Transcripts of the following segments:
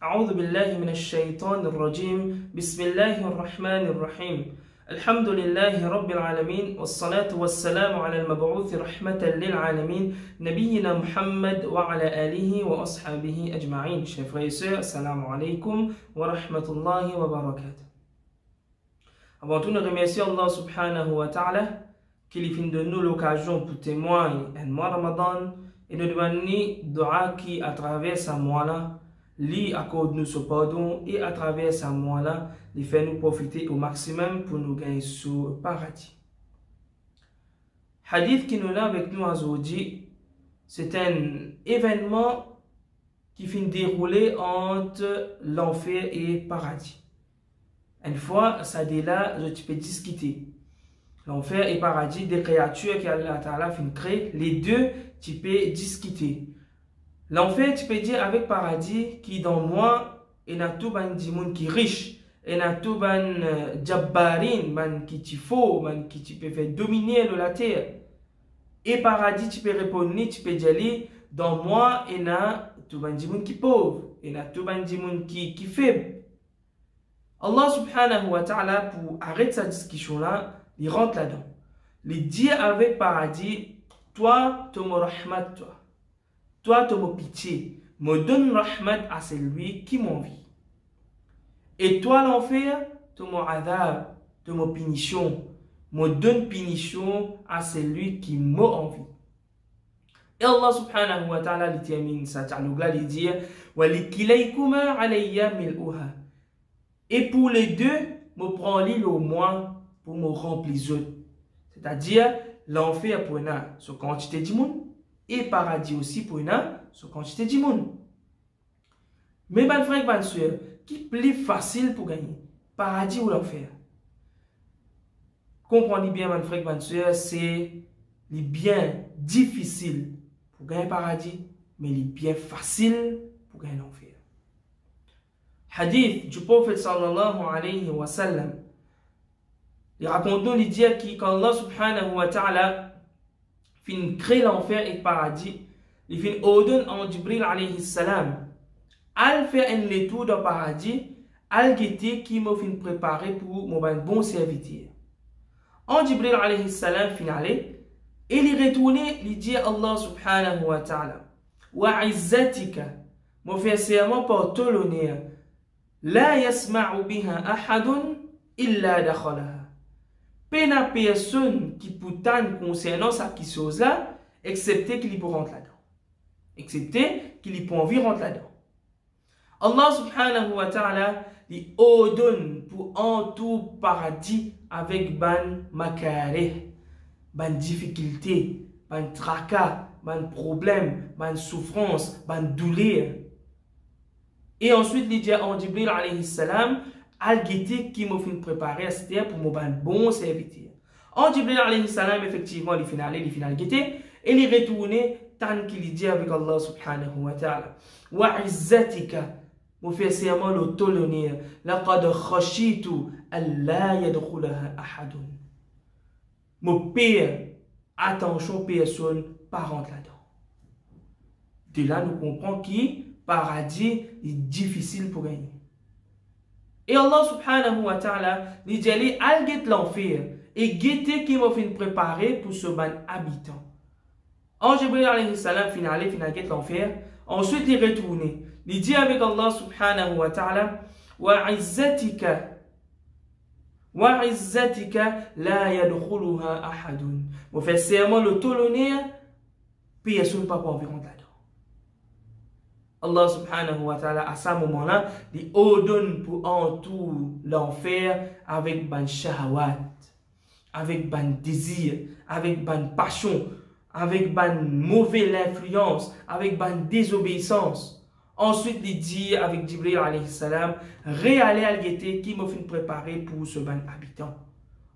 أعوذ بالله من الشيطان الرجيم بسم الله الرحمن الرحيم الحمد لله رب العالمين والصلاة والسلام على المبعوث رحمة للعالمين نبينا محمد وعلى آله وأصحابه أجمعين. Chers frères et sœurs, assalamu alaikum wa rahmatullahi wa barakatuh. Avant tout, nous remercions Allah subhanahu wa ta'ala qui lui fait de nous l'occasion pour témoigner un mois Ramadan et nous demander dua qui à travers ce mois-là lui accorde-nous ce pardon et à travers ce mois-là lui fait nous profiter au maximum pour nous gagner sur le paradis. Hadith qui nous l'a avec nous aujourd'hui, c'est un événement qui finit dérouler entre l'enfer et le paradis. Une fois, ça dit là, tu peux discuter. L'enfer et le paradis, des créatures qu'Allah Ta'ala fin créer, les deux, tu peux discuter. L'enfer, tu peux dire avec paradis qui dans moi, il y a tout ban dimoun qui riche, il y a tout ban jabbarin, ban qui t'y faut, ban qui tu peux faire dominer la terre. Et paradis, tu peux répondre, tu peux dire, dans moi, il y a tout ban dimoun qui pauvre, il y a tout ban dimoun qui faible. Allah subhanahu wa ta'ala, pour arrêter cette discussion-là, il rentre là-dedans. Il dit avec paradis, toi, tu me rahmat, toi, tu me pitié, me donne rahmat à celui qui m'envie. Et toi, l'enfer, tu me adab, tu me punition, me donne punition à celui qui m'envie. Et Allah subhanahu wa ta'ala, il termine sa dialogue-là, il dit, wa likilaykuma alayya mil'uha. Et pour les deux, me prends l'île au moins pour me remplir les autres. C'est-à-dire, l'enfer pour une ce quantité de monde et paradis aussi pour une ce quantité de monde. Mais, ben frère, ben soeur, qui est plus facile pour gagner? Paradis ou l'enfer? Comprenez bien, ben frère, ben soeur, c'est bien difficile pour gagner paradis, mais les bien facile pour gagner l'enfer. Hadith du prophète sallallahu alayhi wa sallam. Il raconte nous dire qu'Allah subhanahu wa ta'ala fin crée l'enfer et le paradis. Il fin ordonne en Jibril alayhi salam. Al faire un retour dans le paradis. Al guetter qui m'a fin préparé pour mon bon serviteur. En Jibril alayhi salam fin aller. Et il retourne, il dit Allah subhanahu wa ta'ala. Wa izzatika. Mon fait serment par tout l'honneur. La yasma'u biha ahadun illa dakhalaha. Pena personne qui pourtant concernant sa qui chose là, excepté qu'il y peut rentrer là-dedans. Excepté qu'il y peut envie rentrer là-dedans. Allah subhanahu wa ta'ala il ordonne pour en tout paradis avec ban makareh, ban difficulté, ban tracas, ban problème, ban souffrance, ban douleur. Et ensuite, il dit en Jibril alayhi salam, al-guité qui m'a fait préparer à cette terre pour mon bon serviteur. En Jibril alayhi salam, effectivement, il final guité, et il est retourné tant qu'il dit avec Allah subhanahu wa ta'ala. Wa izzatika, mon fait serment le tolonir, laqad khashitu alla yadkhulaha ahadun. Mon père, attention, personne, pas rentre là-dedans. De là, nous comprenons qui paradis est difficile pour gagner. Et Allah subhanahu wa ta'ala dit d'aller al guet l'enfer et guetter qui m'a fait préparer pour ce ban habitant. En Jibril alayhi salam final guet l'enfer. Ensuite il retourne. Il dit avec Allah subhanahu wa ta'ala wa izzatika la yadkhuluha ahadun. Mon fait serment le tolonner personne pas pour environ là. Allah subhanahu wa ta'ala à ce moment-là, il ordonne pour en tout l'enfer avec ban shahawat, avec ban désir, avec ban passion, avec ban mauvaise influence, avec ban désobéissance. Ensuite, il dit avec Jibril alayhi salam, réaller al guetter qui m'a fait préparer pour ce ban habitant.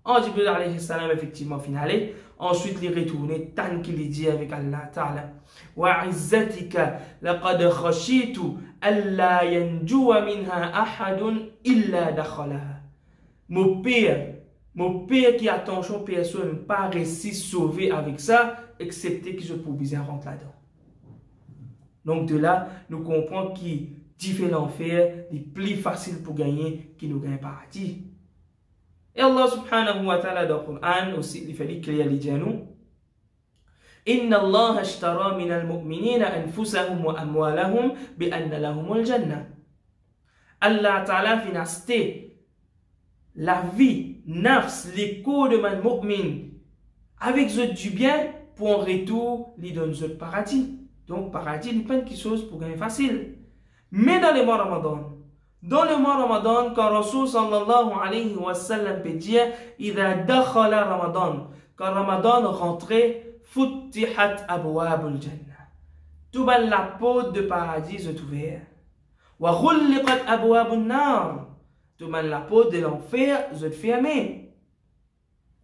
En Jibril alayhi salam, effectivement, finalé. Ensuite, il retourne tant qu'il dit avec Allah Ta'ala. Wa izzatika laqad khashitu alla yanjuwa minha ahadun illa dakhalaha. Mon père qui attention personne pas réussi sauver avec ça, excepté que je peux bien rentrer là-dedans. Donc de là, nous comprenons que fait l'enfer, les plus faciles pour gagner qui nous gagne paradis. Et Allah subhanahu wa ta'ala dans le Coran aussi, il fait clair les nous. Inna Allah ashtara min al-mu'minina anfusahum wa amwalahum bi anna lahumul jannah. Allah ta'ala fait acheter la vie, nafs, les cours de man mu'min avec du bien pour en retour lui donne le paradis. Donc paradis n'est pas une chose pour gagner facile. Mais dans le mois Ramadan, quand Rasul sallallahu alayhi wa sallam peut dire إذا دخل Ramadan, quand Ramadan rentrait, futtihat abwabul jannah. Tout la porte de paradis est ouverte. Wa ghulliqat abwabun nar. Tout la porte de l'enfer est fermée.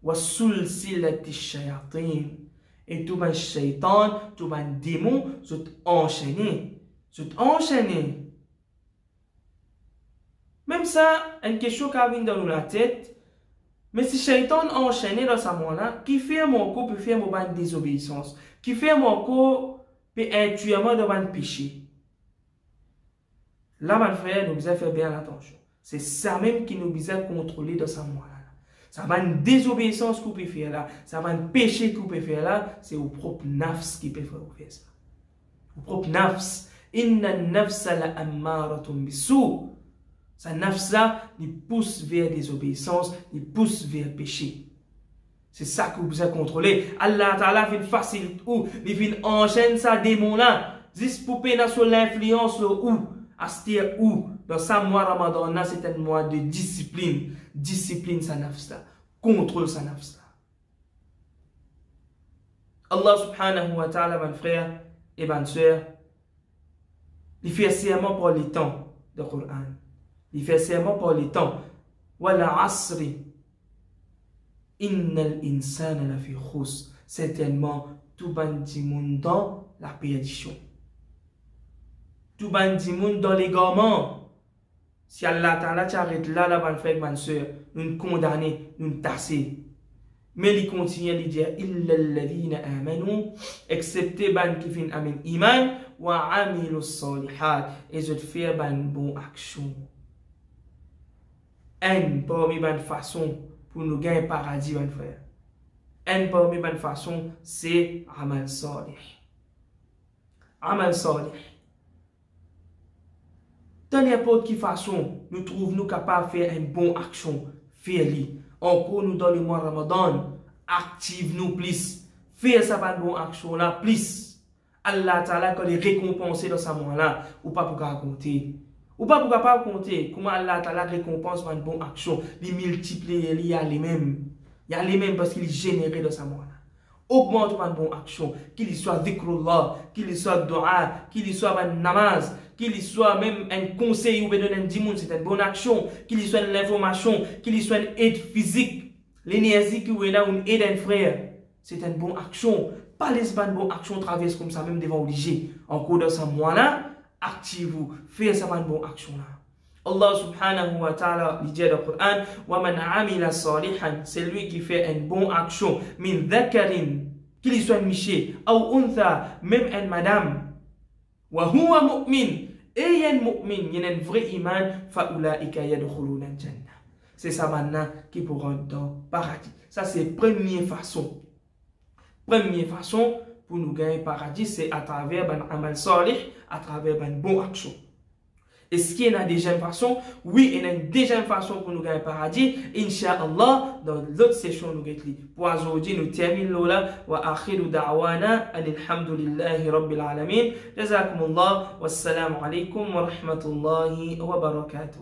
Wa sulsilati shayatin. Et tout le shaitan, tout le démon sont enchaînés. Même ça, une question qui vient dans la tête. Mais si shaitan enchaîné dans ce moment-là, qui fait mon corps peut faire mon désobéissance, qui fait mon corps peut intuitivement dans mon péché. Là, mon frère, nous devons faire bien attention. C'est ça même qui nous devons contrôler dans ce moment-là. Ça va une désobéissance qu'on peut faire là, ça va un péché qu'on peut faire là, c'est au propre nafs qui peut faire ça. Au propre nafs. Inna nafsa la ammaratum bisou. Sa nafs là, il pousse vers désobéissance, il pousse vers le péché. C'est ça que vous avez contrôlé. Allah Ta'ala fait facile où, il fait enchaîne sa démon là, juste pour pénétrer sur l'influence où, à ce dire où, dans sa mois Ramadan, c'est un mois de discipline. Discipline sa nafs là, contrôle sa nafs là. Allah subhanahu wa ta'ala, mon frère et ma soeur, il fait serment pour les temps du Coran. Il fait serment pour les temps. Wala asri. Innal insana la fi khus. Certainement, tout bandi monde dans la perdition. Tout bandi monde dans les l'égarement. Si Allah Ta'ala t'arrête là, mon frère, ma soeur, nous condamnons, nous tasser. Mais il continue à dire, illa alladhina amanu, excepté ban qui fin amen iman, wa amilu salihat, et je fais ban bon action. Un parmi ban façon pour nous gagner paradis, mon frère. Un parmi ban façon, c'est amal salih. Amal salih. Dans n'importe quelle façon, nous trouvons capables de faire une bonne action. Fais-le. Encore nous dans le mois Ramadan, active-nous plus. Fais ça une bonne action là plus. Allah Ta'ala quand il récompense dans ce moment-là, ou pas pour raconter. Ou pas pour raconter comment Allah Ta'ala récompense une bonne action. Il multiplie, il y a les mêmes. Il y a les mêmes parce qu'il est généré dans ce moment-là. Augmente une bonne action. Qu'il soit dhikrullah, qu'il soit dua, qu'il soit une namaz, qu'il soit même un conseil ou donner un dimoun, c'est une bonne action. Qu'il soit une information, qu'il soit une aide physique. L'énergie qui est là, une aide à un frère. C'est une bonne action. Pas laisser une bonne action traverse comme ça, même devant obligé. En cours de ce mois-là, activez-vous. Faites ça une bonne action là. Allah subhanahu wa ta'ala dit dans le Coran, وَمَنْ عَمِلَ صَالِحًا, c'est lui qui fait une bonne action, min dhakarin, qu'il soit un miché, ou untha, même une madame, wa huwa mu'min, et il y a un mu'min, il y a un vrai iman, fa'ulaika yadkhuluna al-jannah. C'est ça maintenant qui pour rentrer dans le paradis. Ça c'est la première façon. Première façon pour nous gagner le paradis, c'est à travers un amal salih, à travers une bonne action. Est-ce qu'il y a une deuxième façon? Oui, il y a une deuxième façon pour nous gagner le paradis. Inch'Allah, dans l'autre session, nous gagnons. Pour aujourd'hui, nous terminons là. Wa akhiru da'wana alhamdulillahi rabbil alamin. Jazakumullah. Wassalamu alaikum wa rahmatullahi wa barakatuh.